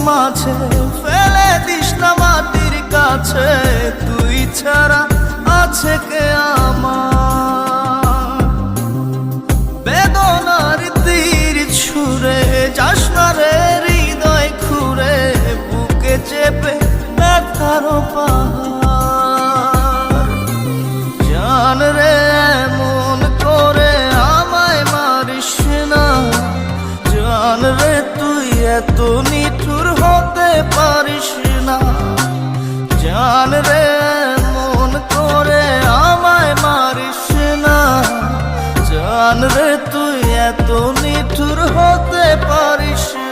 মাঝে ফেলে দিস না মাটির কাছে, তুই ছাড়া আছে কে আমার? বেদনার তীর ছুঁড়ে যাস না রে হৃদয় খুঁড়ে, বুকে চেপে ব্যথার পাহাড়। জান রে এমন করে আমায় মারিস না, জান রে তুই এত নিঠুর হতে পারিস না। জান রে এমন করে আমায় মারিস না, জান রে তুই এত নিঠুর হতে পারিস না।